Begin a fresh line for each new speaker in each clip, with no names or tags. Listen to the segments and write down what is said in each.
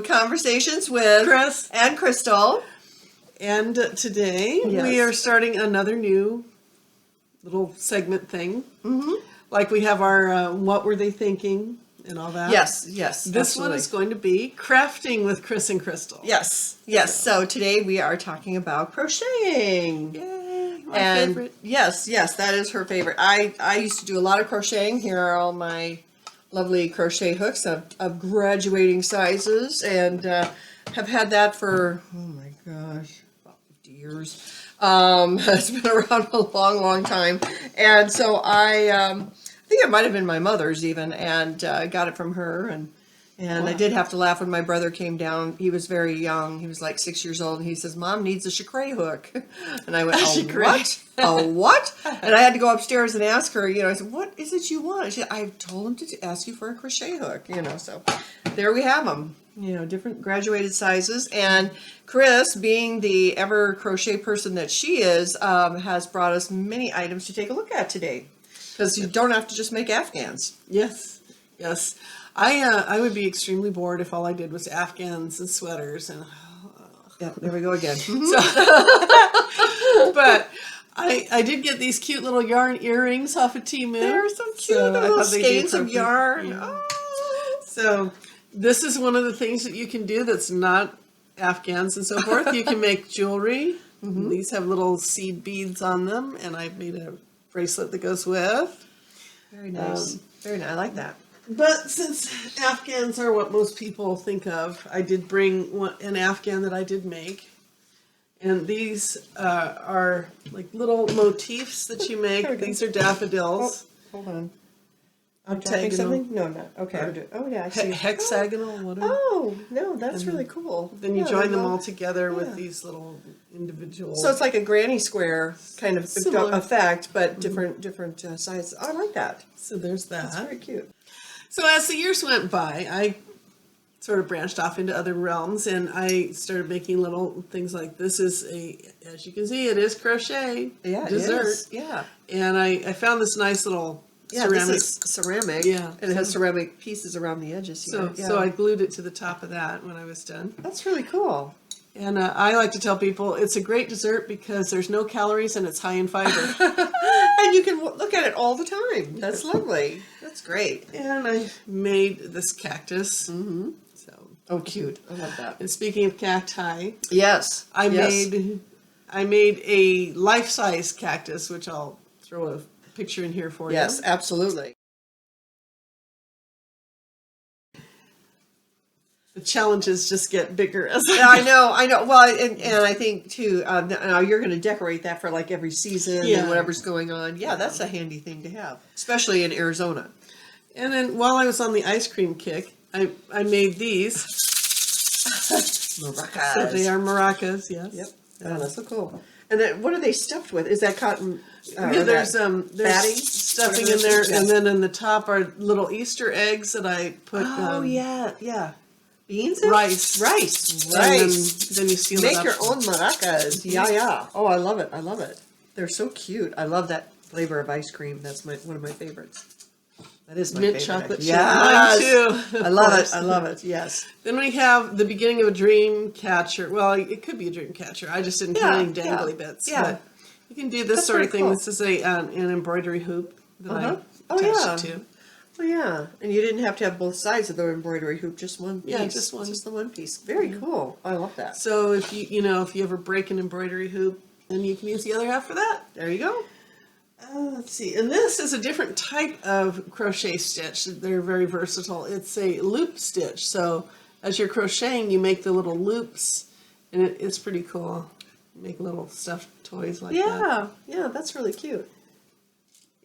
to Conversations with
Chris
and Crystal.
And today we are starting another new little segment thing. Like we have our What Were They Thinking and all that.
Yes,
This
absolutely.
one is going to be Crafting with Chris and Crystal.
Yes. So today we are talking about crocheting.
Yay, my
And
favorite.
yes, that is her favorite. I used to do a lot of crocheting. Here are all my lovely crochet hooks of graduating sizes, and have had that for, oh my gosh, about 50 years. It's been around a long time. And so I think it might have been my mother's even, and got it from her. And I did have to laugh when my brother came down. He was very young. He was like 6 years old. And he says, "Mom needs a Crochet hook." And I went, "Oh, what? Oh, what?" And I had to go upstairs and ask her, I said, "What is it you want?" She said, "I told him to ask you for a crochet hook," so there we have them, different graduated sizes. And Chris, being the ever crochet person that she is, has brought us many items to take a look at today. Because you don't have to just make Afghans.
Yes. I would be extremely bored if all I did was Afghans and sweaters and.
Yeah, there we go again.
But I did get these cute little yarn earrings off of Temu.
They're so cute,
So
the
I
little
thought they'd be
skeins of
appropriate.
yarn.
Yeah.
Oh.
So this is one of the things that you can do that's not Afghans and so forth. You can make jewelry. These have little seed beads on them, and I've made a bracelet that goes with.
Very nice. Very nice. I like that.
But since Afghans are what most people think of, I did bring an Afghan that I did make. And these are like little motifs that you make. These are daffodils.
Oh, hold on. I'm typing something? No, not. Okay. I'm doing, oh, yeah, I see.
Hexagonal, whatever.
Oh, no, that's really cool.
Then you join them all together with these little individual.
So it's like a granny square kind of
Similar.
effect, but different sizes. Oh, I like that.
So there's that.
That's very cute.
So as the years went by, I sort of branched off into other realms, and I started making little things like this. Is as you can see, it is crochet dessert.
It is. Yeah.
And I found this nice little ceramic.
This is ceramic.
Yeah.
And it has ceramic pieces around the edges here.
So I glued it to the top of that when I was done.
That's really cool.
And I like to tell people it's a great dessert because there's no calories and it's high in fiber.
And you can look at it all the time. That's lovely. That's great.
And I made this cactus.
Oh, cute. I love that.
And speaking of cacti,
Yes.
I made a life-size cactus, which I'll throw a picture in here for you.
Yes, absolutely.
The challenges just get bigger as
I know. Well, and I think too. Now you're going to decorate that for like every season and whatever's going on. Yeah, that's a handy thing to have, especially in Arizona.
And then while I was on the ice cream kick, I made these.
Maracas.
So they are maracas, yes.
Yep. Oh, that's so cool. And then what are they stuffed with? Is that cotton?
There's
fatty
stuffing in there, and then in the top are little Easter eggs that I put.
Yeah. Beans?
Rice.
Rice.
And then you seal it
Make
up.
your own maracas. Yeah. Oh, I love it. They're so cute. I love that flavor of ice cream. That's one of my favorites. That is my
mint
favorite.
chocolate chip.
Yes.
Mine too.
I love it. Yes.
Then we have the beginning of a dream catcher. Well, it could be a dream catcher. I just didn't put any dangly bits.
Yeah.
But you can do this sort of thing. Cool. This is an embroidery hoop that I attached it to.
Oh, yeah. And you didn't have to have both sides of the embroidery hoop, just one piece.
Yeah, just one.
Just the one piece. Very cool. I love that.
So if if you ever break an embroidery hoop, then you can use the other half for that.
There you go.
Let's see. And this is a different type of crochet stitch. They're very versatile. It's a loop stitch. So as you're crocheting, you make the little loops, and it's pretty cool. You make little stuffed toys like that.
Yeah, that's really cute.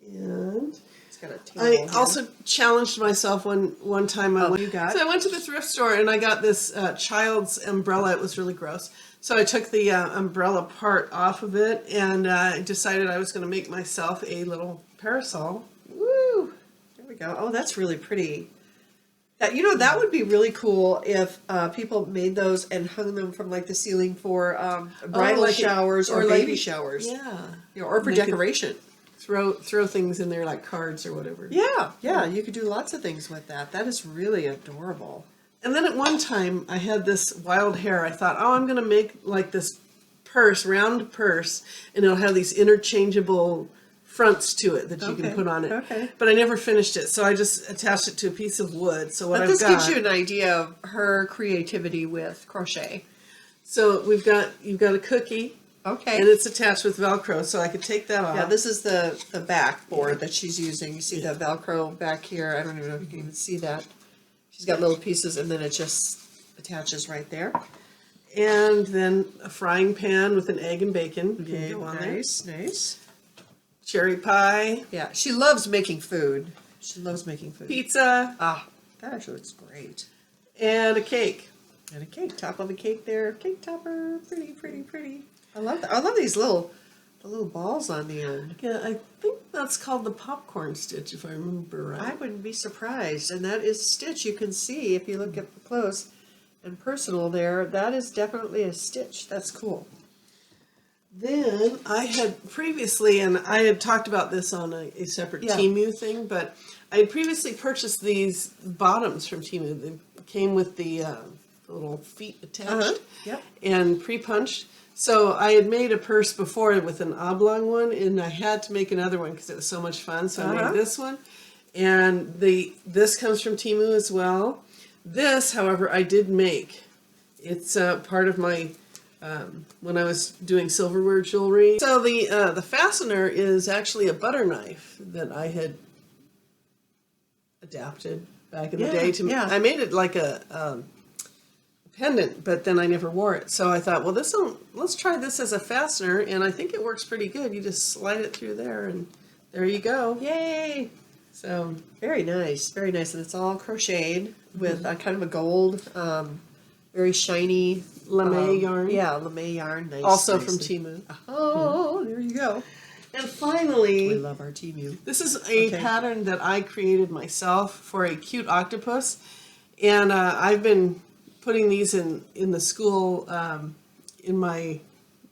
And
Got a
I also challenged myself one time.
What you got?
So I went to the thrift store and I got this child's umbrella. It was really gross. So I took the umbrella part off of it and I decided I was going to make myself a little parasol.
Woo! There we go. Oh, that's really pretty. That would be really cool if people made those and hung them from like the ceiling for bridal showers or baby showers.
Yeah.
Or for decoration.
Throw things in there like cards or whatever.
Yeah, you could do lots of things with that. That is really adorable.
And then at one time I had this wild hair. I thought, oh, I'm going to make like this purse, round purse, and it'll have these interchangeable fronts to it that you can put on it.
Okay.
But I never finished it, so I just attached it to a piece of wood. So what
But
I've
this
got,
gives you an idea of her creativity with crochet.
so you've got a cookie,
Okay.
and it's attached with Velcro, so I could take that off.
Yeah, this is the back board that she's using. You see the Velcro back here? I don't even know if you can even see that. She's got little pieces, and then it just attaches right there.
And then a frying pan with an egg and bacon.
Okay,
Can go on
nice.
there. Cherry pie,
Yeah, she loves making food. She loves making food.
pizza,
Ah, that actually looks great.
and a cake.
And a cake, top of a cake there, cake topper, pretty, pretty, pretty. I love that. I love these the little balls on the end.
Yeah, I think that's called the popcorn stitch, if I remember right.
I wouldn't be surprised. And that is a stitch you can see if you look up close and personal there. That is definitely a stitch. That's cool.
Then I had previously, and I had talked about this on a separate
Yeah.
Temu thing, but I had previously purchased these bottoms from Temu. They came with the little feet attached
Yep.
and pre-punched. So I had made a purse before with an oblong one, and I had to make another one because it was so much fun. So I made this one, and this comes from Temu as well. This, however, I did make. It's part of my when I was doing silverware jewelry. So the fastener is actually a butter knife that I had adapted back in the day to.
yeah.
I made it like a pendant, but then I never wore it. So I thought, well, let's try this as a fastener, and I think it works pretty good. You just slide it through there, and there you go.
Yay!
So
Very nice, very nice. And it's all crocheted with kind of a gold, very shiny
lame yarn.
Yeah, lame yarn. Nice.
Also
nice.
from Temu.
Oh, there you go.
And
We
finally,
love our Temu.
this is a pattern that I created myself for a cute octopus, and I've been putting these in the school in my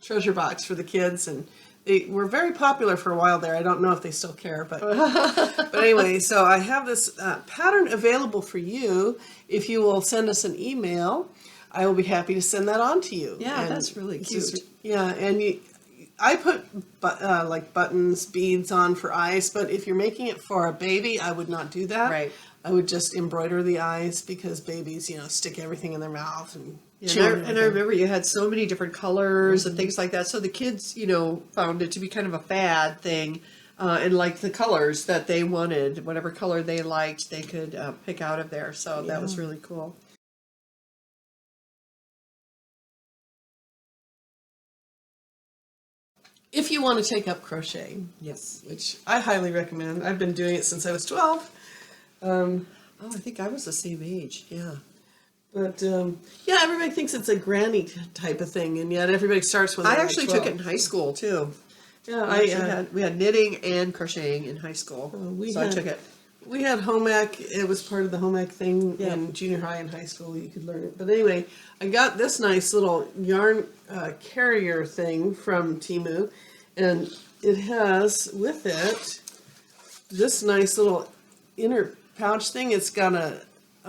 treasure box for the kids, and they were very popular for a while there. I don't know if they still care, but but anyway, so I have this pattern available for you. If you will send us an email, I will be happy to send that on to you.
Yeah,
And
that's really
this is-
cute.
yeah, and I put like buttons, beads on for eyes, but if you're making it for a baby, I would not do that.
Right.
I would just embroider the eyes because babies, stick everything in their mouth and
Yeah,
chew
and I remember you had so many different colors and things like that. So the kids, found it to be kind of a fad thing, and like the colors that they wanted, whatever color they liked, they could pick out of there. So that was really cool.
If you want to take up crochet,
Yes.
which I highly recommend, I've been doing it since I was 12.
Oh, I think I was the same age. Yeah.
But yeah, everybody thinks it's a granny type of thing, and yet everybody starts when they're
I actually
like
took it
12.
in high school too.
Yeah,
We had knitting and crocheting in high school, so I took it.
We had home ec. It was part of the home ec thing
Yeah.
in junior high and high school. You could learn it. But anyway, I got this nice little yarn carrier thing from Temu, and it has with it this nice little inner pouch thing. It's got a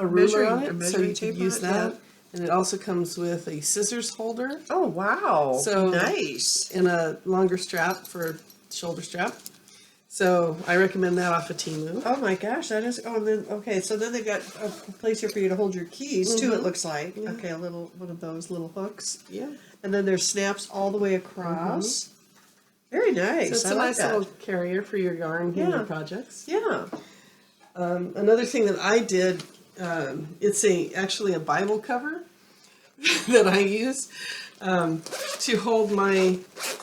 ruler on it, so you can use that. And it also comes with a scissors holder.
Oh wow!
So
nice.
And a longer strap for shoulder strap. So I recommend that off of Temu.
Oh my gosh, that is. Oh, and then okay, so then they've got a place here for you to hold your keys too. It looks like okay, a little one of those little hooks.
Yeah.
And then there's snaps all the way across. Very nice.
So it's
I
a
like
nice
that.
little carrier for your yarn and your projects.
Yeah.
Another thing that I did, it's actually a Bible cover that I use to hold my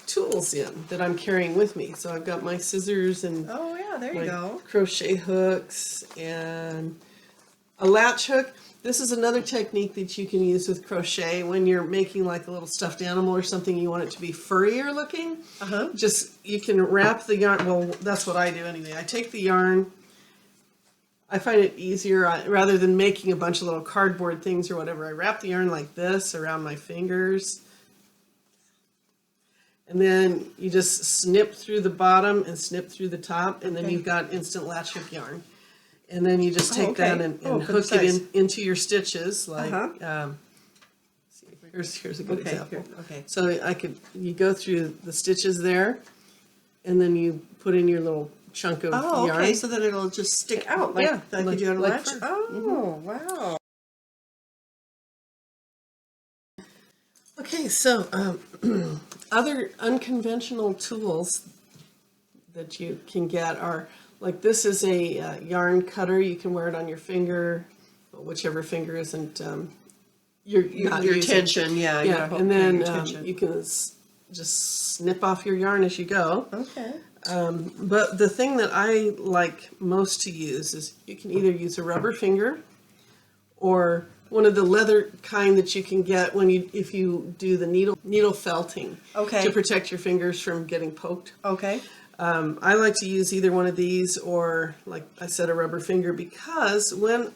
tools in that I'm carrying with me. So I've got my scissors and
Oh yeah, there you
my
go.
crochet hooks and a latch hook. This is another technique that you can use with crochet when you're making like a little stuffed animal or something. You want it to be furrier looking. Just you can wrap the yarn. Well, that's what I do anyway. I take the yarn. I find it easier rather than making a bunch of little cardboard things or whatever. I wrap the yarn like this around my fingers. And then you just snip through the bottom and snip through the top, and then you've got instant latch hook yarn. and then you just take that and
for the
hook it
size.
into your stitches. Like,
Uh-huh.
see, here's a good example.
Okay.
So you go through the stitches there, and then you put in your little chunk of
Oh,
yarn.
okay. So then it'll just stick out like you do on a latch.
fur.
Oh, wow.
Okay, so other unconventional tools that you can get are, like, this is a yarn cutter. You can wear it on your finger, whichever finger isn't your
tension, yeah. you
Yeah,
gotta
and
hold
then
your tension.
you can just snip off your yarn as you go.
Okay.
But the thing that I like most to use is you can either use a rubber finger or one of the leather kind that you can get if you do the needle felting,
Okay.
to protect your fingers from getting poked.
Okay.
I like to use either one of these or, like I said, a rubber finger, because when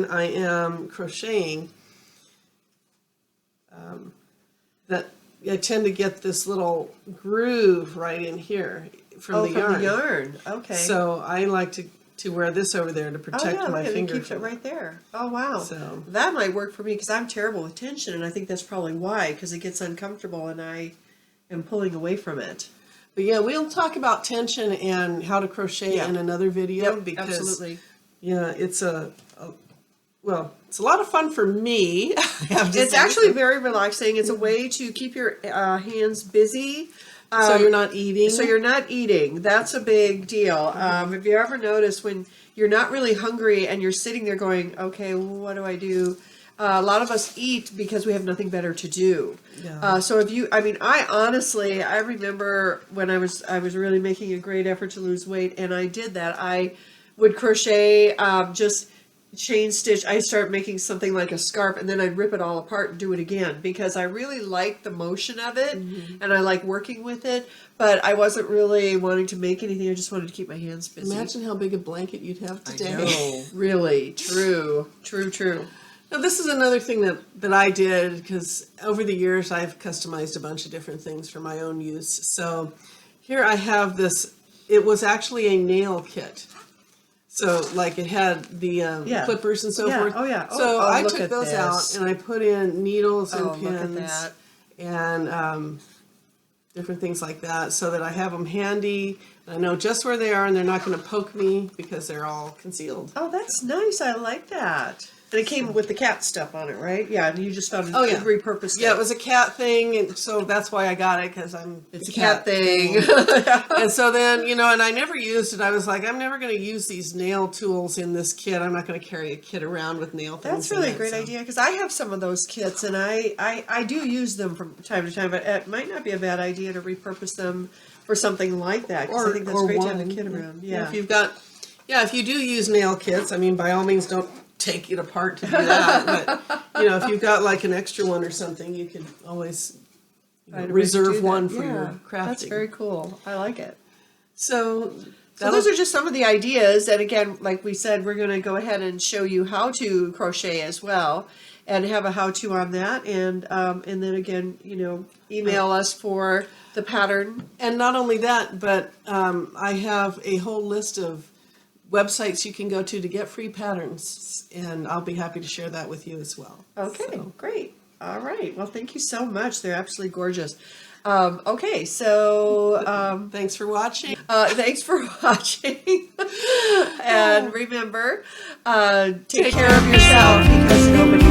I am crocheting, that I tend to get this little groove right in here from the yarn.
the yarn. Okay.
So I like to wear this over there to protect my
look at it,
finger.
it keeps it right there. Oh, wow.
So
that might work for me because I'm terrible with tension, and I think that's probably why, because it gets uncomfortable and I am pulling away from it.
But yeah, we'll talk about tension and how to crochet in another video, because
absolutely.
yeah, it's well, it's a lot of fun for me.
It's actually very relaxing. It's a way to keep your hands busy.
So you're not eating.
So you're not eating. That's a big deal. Have you ever noticed when you're not really hungry and you're sitting there going, okay, what do I do? A lot of us eat because we have nothing better to do.
Yeah.
So I remember when I was really making a great effort to lose weight, and I did that. I would crochet, just chain stitch. I start making something like a scarf, and then I'd rip it all apart and do it again, because I really like the motion of it, and I like working with it, but I wasn't really wanting to make anything. I just wanted to keep my hands busy.
Imagine how big a blanket you'd have today.
I know. Really. True.
Now, this is another thing that I did, because over the years I've customized a bunch of different things for my own use. So here I have this. It was actually a nail kit. So, like, it had the clippers and so forth.
Oh, yeah.
So I took those
this.
out and I put in needles and
Look at
pins
that.
and different things like that, so that I have them handy. I know just where they are, and they're not going to poke me because they're all concealed.
Oh, that's nice. I like that. And it came with the cat stuff on it, right? Yeah, and you just found it repurposed.
Yeah, it was a cat thing, and so that's why I got it, because
It's a cat thing.
And so then, and I never used it. I was like, I'm never going to use these nail tools in this kit. I'm not going to carry a kit around with nail things.
That's really a great idea, because I have some of those kits, and I do use them from time to time, but it might not be a bad idea to repurpose them for something like that, because I think that's great to have a kit around. Yeah.
If you do use nail kits, by all means, don't take it apart to do that. But if you've got like an extra one or something, you can always reserve one for your crafting.
That's very cool. I like it.
So
those are just some of the ideas. And again, like we said, we're going to go ahead and show you how to crochet as well, and have a how-to on that. And then again, email us for the pattern.
And not only that, but I have a whole list of websites you can go to get free patterns, and I'll be happy to share that with you as well.
Okay, great. All right. Well, thank you so much. They're absolutely gorgeous. Okay, so
thanks for watching.
Thanks for watching. And remember, take care of yourself, because nobody